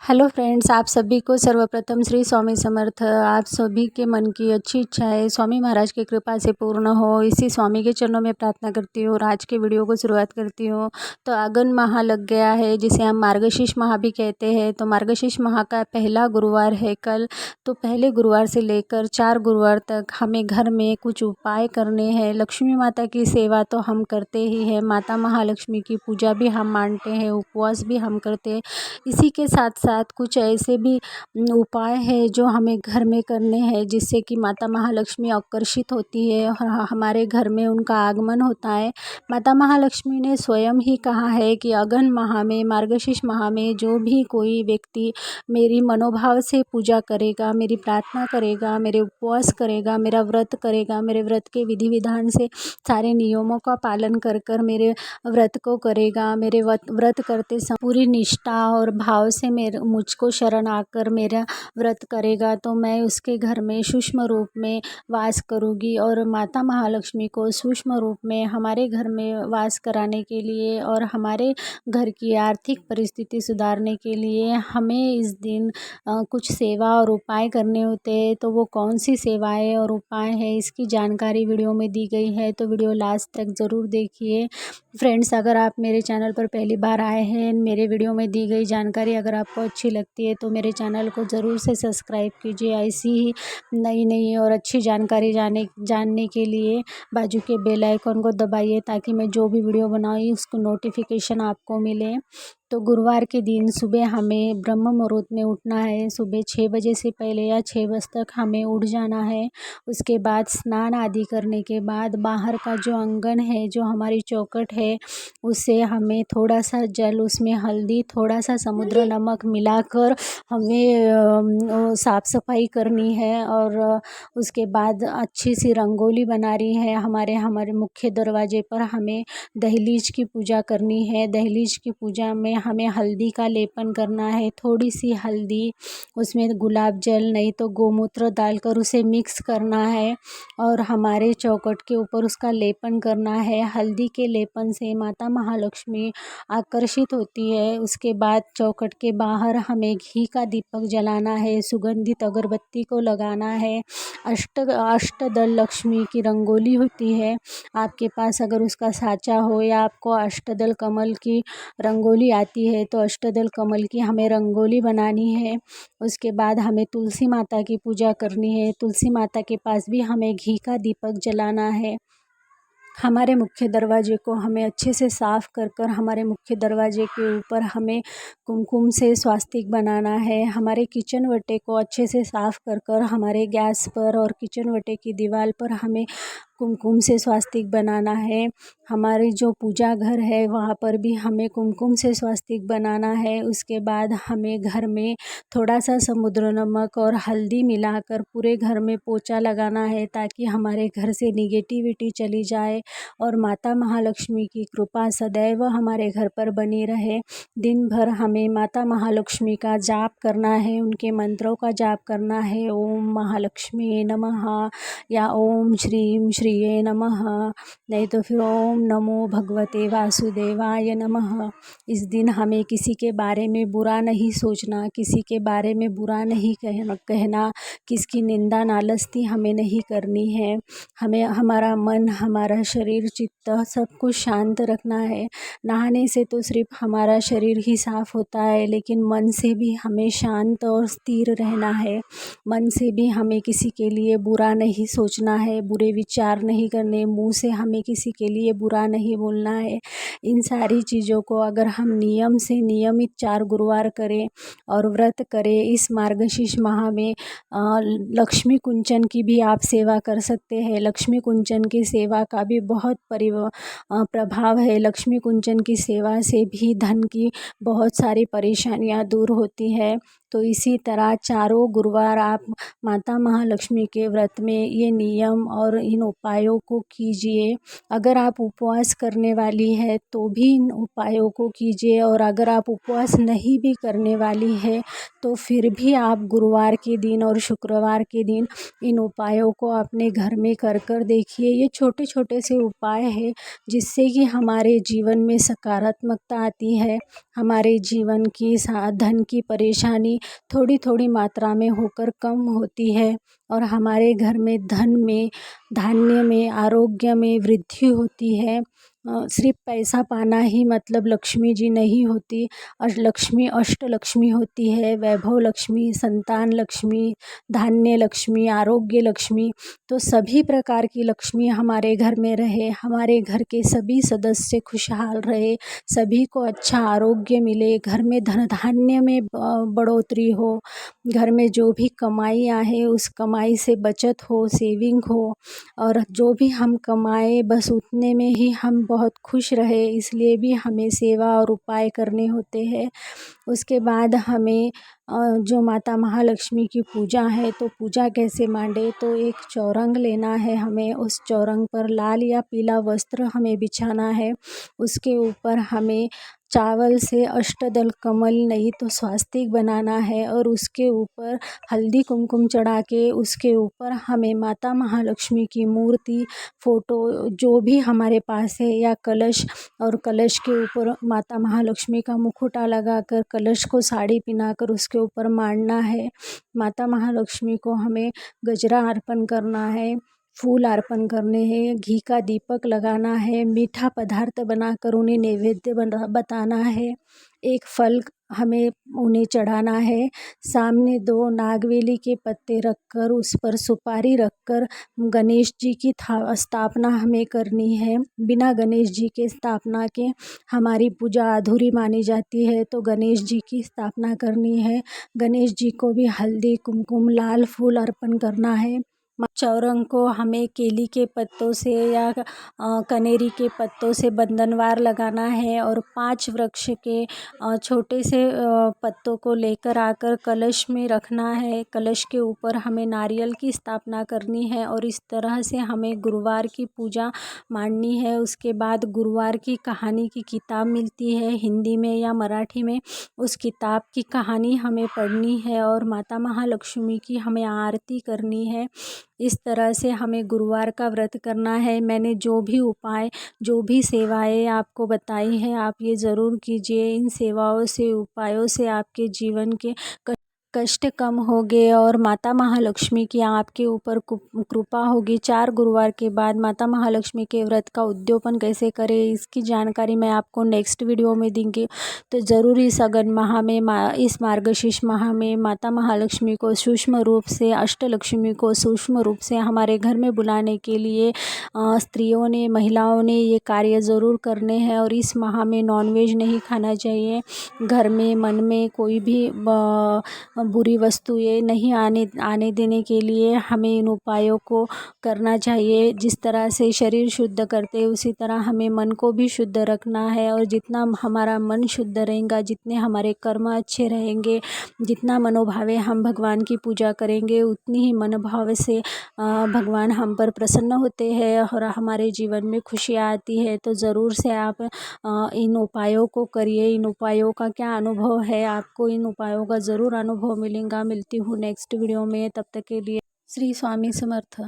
Hello friends, आप सभी को सर्वप्रथम श्री स्वामी समर्थ। आप सभी के मन की अच्छी इच्छाएं स्वामी महाराज की कृपा से पूर्ण हो, इसी स्वामी के चरणों में प्रार्थना करती हूँ और आज के वीडियो को शुरुआत करती हूँ। तो आगन माह लग गया है, जिसे हम मार्गशीर्ष माह भी कहते हैं। तो मार्गशीर्ष माह का पहला गुरुवार है कल। तो पहले गुरुवार से लेकर 4 गुरुवार तक हमें घर में कुछ उपाय करने हैं। लक्ष्मी माता की सेवा तो हम करते ही हैं, माता महालक्ष्मी की पूजा भी हम मानते हैं, उपवास भी हम करते हैं। इसी के साथ साथ कुछ ऐसे भी उपाय है जो हमें घर में करने हैं, जिससे कि माता महालक्ष्मी आकर्षित होती है और हमारे घर में उनका आगमन होता है। माता महालक्ष्मी ने स्वयं ही कहा है कि अगन माह में, मार्गशीर्ष माह में जो भी कोई व्यक्ति मेरी मनोभाव से पूजा करेगा, मेरी प्रार्थना करेगा, मेरे उपवास करेगा, मेरा व्रत करेगा, मेरे व्रत के विधि विधान से सारे नियमों का पालन कर कर मेरे व्रत को करेगा, मेरे व्रत करते समय पूरी निष्ठा और भाव से मेरे मुझको शरण आकर मेरा व्रत करेगा, तो मैं उसके घर में सूक्ष्म रूप में वास करूँगी। और माता महालक्ष्मी को सूक्ष्म रूप में हमारे घर में वास कराने के लिए और हमारे घर की आर्थिक परिस्थिति सुधारने के लिए हमें इस दिन कुछ सेवा और उपाय करने होते हैं। तो वो कौन सी सेवाएं और उपाय है, इसकी जानकारी वीडियो में दी गई है, तो वीडियो लास्ट तक ज़रूर देखिए। फ्रेंड्स, अगर आप मेरे चैनल पर पहली बार आए हैं, मेरे वीडियो में दी गई जानकारी अगर आपको अच्छी लगती है तो मेरे चैनल को ज़रूर से सब्सक्राइब कीजिए। ऐसी ही नई नई और अच्छी जानकारी जानने के लिए बाजू के बेल आइकन को दबाइए, ताकि मैं जो भी वीडियो बनाऊँ उसको नोटिफिकेशन आपको मिले। तो गुरुवार के दिन सुबह हमें ब्रह्म मुहूर्त में उठना है। सुबह 6 बजे से पहले या 6 बजे तक हमें उठ जाना है। उसके बाद स्नान आदि करने के बाद बाहर का जो आंगन है, जो हमारी चौखट है, उसे हमें थोड़ा सा जल, उसमें हल्दी, थोड़ा सा समुद्र नमक मिलाकर हमें साफ़ सफाई करनी है। और उसके बाद अच्छी सी रंगोली बना रही है। हमारे मुख्य दरवाजे पर हमें दहलीज की पूजा करनी है। दहलीज की पूजा में हमें हल्दी का लेपन करना है। थोड़ी सी हल्दी, उसमें गुलाब जल नहीं तो गोमूत्र डालकर उसे मिक्स करना है और हमारे चौखट के ऊपर उसका लेपन करना है। हल्दी के लेपन से माता महालक्ष्मी आकर्षित होती है। उसके बाद चौखट के बाहर हमें घी का दीपक जलाना है, सुगंधित अगरबत्ती को लगाना है। अष्टदल लक्ष्मी की रंगोली होती है, आपके पास अगर उसका साचा हो या आपको अष्टदल कमल की रंगोली आती है तो अष्टदल कमल की हमें रंगोली बनानी है। उसके बाद हमें तुलसी माता की पूजा करनी है। तुलसी माता के पास भी हमें घी का दीपक जलाना है। हमारे मुख्य दरवाजे को हमें अच्छे से साफ़ कर कर हमारे मुख्य दरवाजे के ऊपर हमें कुमकुम से स्वास्तिक बनाना है। हमारे किचन वट्टे को अच्छे से साफ़ कर कर हमारे गैस पर और किचन वट्टे की दीवार पर हमें कुमकुम से स्वास्तिक बनाना है। हमारी जो पूजा घर है वहाँ पर भी हमें कुमकुम से स्वास्तिक बनाना है। उसके बाद हमें घर में थोड़ा सा समुद्र नमक और हल्दी मिलाकर पूरे घर में पोछा लगाना है, ताकि हमारे घर से निगेटिविटी चली जाए और माता महालक्ष्मी की कृपा सदैव हमारे घर पर बनी रहे। दिन भर हमें माता महालक्ष्मी का जाप करना है, उनके मंत्रों का जाप करना है। ओम महालक्ष्मी नमः या ओम श्रीम श्रीये नमः, नहीं तो फिर ओम नमो भगवते वासुदेवाय नमः। इस दिन हमें किसी के बारे में बुरा नहीं सोचना, किसी के बारे में बुरा नहीं कहना, किसकी निंदा नालस्ती हमें नहीं करनी है। हमें हमारा मन, हमारा शरीर, चित्त सब कुछ शांत रखना है। नहाने से तो सिर्फ हमारा शरीर ही साफ होता है, लेकिन मन से भी हमें शांत और स्थिर रहना है। मन से भी हमें किसी के लिए बुरा नहीं सोचना है, बुरे विचार नहीं करने, मुंह से हमें किसी के लिए बुरा नहीं बोलना है। इन सारी चीज़ों को अगर हम नियम से नियमित 4 गुरुवार करें और व्रत करें, इस मार्गशीर्ष माह में लक्ष्मी कुंचन की भी आप सेवा कर सकते हैं। लक्ष्मी कुंचन की सेवा का भी बहुत प्रभाव है। लक्ष्मी कुंचन की सेवा से भी धन की बहुत सारी परेशानियां दूर होती है। तो इसी तरह चारों गुरुवार आप माता महालक्ष्मी के व्रत में ये नियम और इन उपायों को कीजिए। अगर आप उपवास करने वाली है तो भी इन उपायों को कीजिए, और अगर आप उपवास नहीं भी करने वाली है तो फिर भी आप गुरुवार के दिन और शुक्रवार के दिन इन उपायों को अपने घर में कर कर देखिए। ये छोटे छोटे से उपाय हैं जिससे कि हमारे जीवन में सकारात्मकता आती है, हमारे जीवन की धन की परेशानी थोड़ी थोड़ी मात्रा में होकर कम होती है, और हमारे घर में धन में, धान्य में, आरोग्य में वृद्धि होती है। सिर्फ पैसा पाना ही मतलब लक्ष्मी जी नहीं होती। लक्ष्मी अष्टलक्ष्मी होती है, वैभव लक्ष्मी, संतान लक्ष्मी, धान्य लक्ष्मी, आरोग्य लक्ष्मी। तो सभी प्रकार की लक्ष्मी हमारे घर में रहे, हमारे घर के सभी सदस्य खुशहाल रहे, सभी को अच्छा आरोग्य मिले, घर में धन धान्य में बढ़ोतरी हो, घर में जो भी कमाइयाँ है उस कमाई से बचत हो, सेविंग हो, और जो भी हम कमाए बस उतने में ही हम बहुत खुश रहे। इसलिए भी हमें सेवा और उपाय करने होते हैं। उसके बाद हमें जो माता महालक्ष्मी की पूजा है, तो पूजा कैसे मांडे, तो एक चौरंग लेना है हमें। उस चौरंग पर लाल या पीला वस्त्र हमें बिछाना है। उसके ऊपर हमें चावल से अष्टदल कमल नहीं तो स्वास्तिक बनाना है, और उसके ऊपर हल्दी कुमकुम चढ़ा के उसके ऊपर हमें माता महालक्ष्मी की मूर्ति, फ़ोटो जो भी हमारे पास है, या कलश, और कलश के ऊपर माता महालक्ष्मी का मुखौटा लगाकर कलश को साड़ी पहनाकर उसके ऊपर मांडना है। माता महालक्ष्मी को हमें गजरा अर्पण करना है, फूल अर्पण करने हैं, घी का दीपक लगाना है, मीठा पदार्थ बनाकर उन्हें नैवेद्य बताना है, एक फल हमें उन्हें चढ़ाना है। सामने 2 नागवेली के पत्ते रखकर उस पर सुपारी रखकर गणेश जी की स्थापना हमें करनी है। बिना गणेश जी के स्थापना के हमारी पूजा अधूरी मानी जाती है, तो गणेश जी की स्थापना करनी है। गणेश जी को भी हल्दी कुमकुम लाल फूल अर्पण करना है। चौरंग को हमें केली के पत्तों से या कनेरी के पत्तों से बंधनवार लगाना है, और 5 वृक्ष के छोटे से पत्तों को लेकर आकर कलश में रखना है। कलश के ऊपर हमें नारियल की स्थापना करनी है, और इस तरह से हमें गुरुवार की पूजा मांडनी है। उसके बाद गुरुवार की कहानी की किताब मिलती है हिंदी में या मराठी में, उस किताब की कहानी हमें पढ़नी है, और माता महालक्ष्मी की हमें आरती करनी है। इस तरह से हमें गुरुवार का व्रत करना है। मैंने जो भी उपाय, जो भी सेवाएं आपको बताई हैं, आप ये ज़रूर कीजिए। इन सेवाओं से, उपायों से आपके जीवन के कष्ट कम होंगे, और माता महालक्ष्मी की आपके ऊपर कृपा होगी। 4 गुरुवार के बाद माता महालक्ष्मी के व्रत का उद्यापन कैसे करें, इसकी जानकारी मैं आपको नेक्स्ट वीडियो में दूंगी। तो ज़रूर इस अगन माह में, इस मार्गशीर्ष माह में माता महालक्ष्मी को सूक्ष्म रूप से, अष्टलक्ष्मी को सूक्ष्म रूप से हमारे घर में बुलाने के लिए स्त्रियों ने, महिलाओं ने ये कार्य ज़रूर करने हैं। और इस माह में नॉनवेज नहीं खाना चाहिए। घर में, मन में कोई भी बुरी वस्तुएं नहीं आने देने के लिए हमें इन उपायों को करना चाहिए। जिस तरह से शरीर शुद्ध करते उसी तरह हमें मन को भी शुद्ध रखना है, और जितना हमारा मन शुद्ध रहेगा, जितने हमारे कर्म अच्छे रहेंगे, जितना मनोभावे हम भगवान की पूजा करेंगे, उतनी ही मनोभाव से भगवान हम पर प्रसन्न होते हैं और हमारे जीवन में खुशियाँ आती है। तो ज़रूर से आप इन उपायों को करिए। इन उपायों का क्या अनुभव है, आपको इन उपायों का ज़रूर अनुभव मिलेगा। मिलती हूँ नेक्स्ट वीडियो में, तब तक के लिए श्री स्वामी समर्थ।